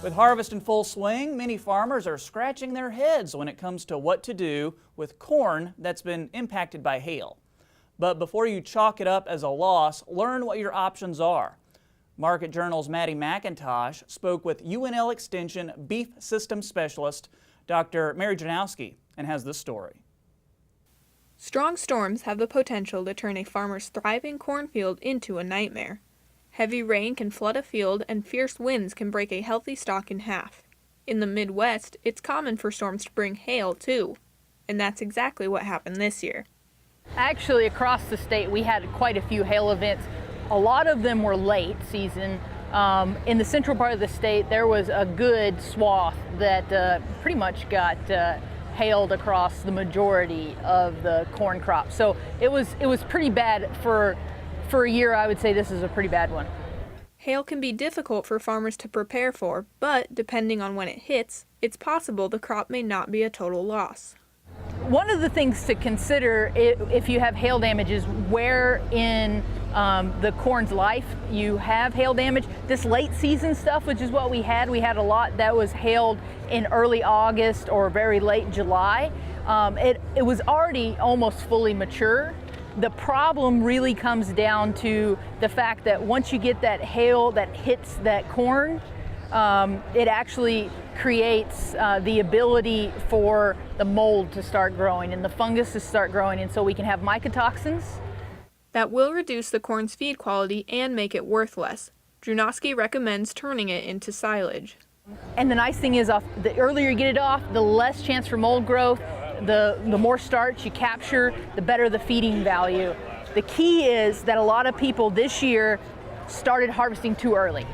With harvest in full swing, many farmers are scratching their heads when it comes to what to do with corn that's been impacted by hail. But before you chalk it up as a loss, learn what your options are. Market Journal's Maddie McIntosh spoke with UNL Extension Beef System Specialist Dr. Drewnoski and has this story. Strong storms have the potential to turn a farmer's thriving cornfield into a nightmare. Heavy rain can flood a field and fierce winds can break a healthy stalk in half. In the Midwest, it's common for storms to bring hail too. And that's exactly what happened this year. Actually, across the state, we had quite a few hail events. A lot of them were late season. In the central part of the state, there was a good swath that pretty much got hailed across the majority of the corn crop. So it was pretty bad for a year. I would say this is a pretty bad one. Hail can be difficult for farmers to prepare for, but depending on when it hits, it's possible the crop may not be a total loss. One of the things to consider if you have hail damage is where in the corn's life you have hail damage. This late season stuff, which is what we had a lot that was hailed in early August or very late July. It was already almost fully mature. The problem really comes down to the fact that once you get that hail that hits that corn, it actually creates the ability for the mold to start growing and the fungus to start growing, and so we can have mycotoxins. That will reduce the corn's feed quality and make it worthless. Drewnoski recommends turning it into silage. And the nice thing is, the earlier you get it off, the less chance for mold growth, the more starch you capture, the better the feeding value. The key is that a lot of people this year started harvesting too early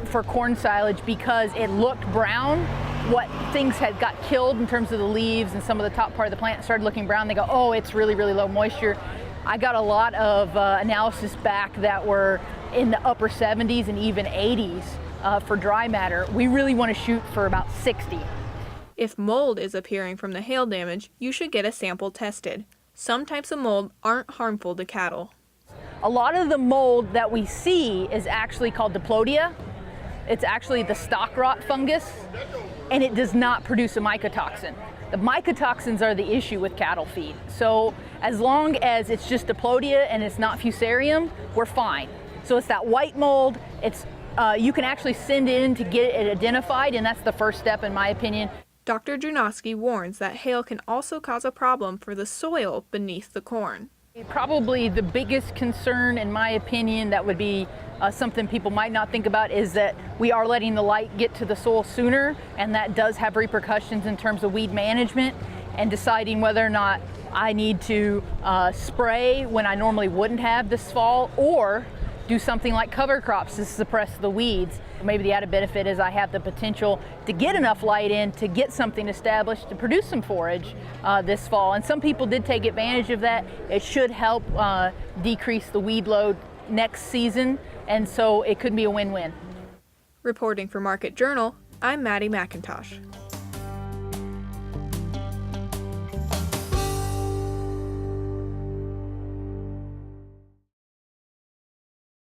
for corn silage because it looked brown. What things had got killed in terms of the leaves and some of the top part of the plant started looking brown. They go, oh, it's really, really low moisture. I got a lot of analysis back that were in the upper 70s and even 80s for dry matter. We really want to shoot for about 60. If mold is appearing from the hail damage, you should get a sample tested. Some types of mold aren't harmful to cattle. A lot of the mold that we see is actually called diplodia. It's actually the stock rot fungus, and it does not produce a mycotoxin. The mycotoxins are the issue with cattle feed. So as long as it's just diplodia and it's not fusarium, we're fine. So it's that white mold. You can actually send it in to get it identified, and that's the first step in my opinion. Dr. Drewnoski warns that hail can also cause a problem for the soil beneath the corn. Probably the biggest concern, in my opinion, that would be something people might not think about is that we are letting the light get to the soil sooner, and that does have repercussions in terms of weed management and deciding whether or not I need to spray when I normally wouldn't have this fall, or do something like cover crops to suppress the weeds. Maybe the added benefit is I have the potential to get enough light in to get something established to produce some forage this fall. And some people did take advantage of that. It should help decrease the weed load next season, and so it could be a win-win. Reporting for Market Journal, I'm Maddie McIntosh.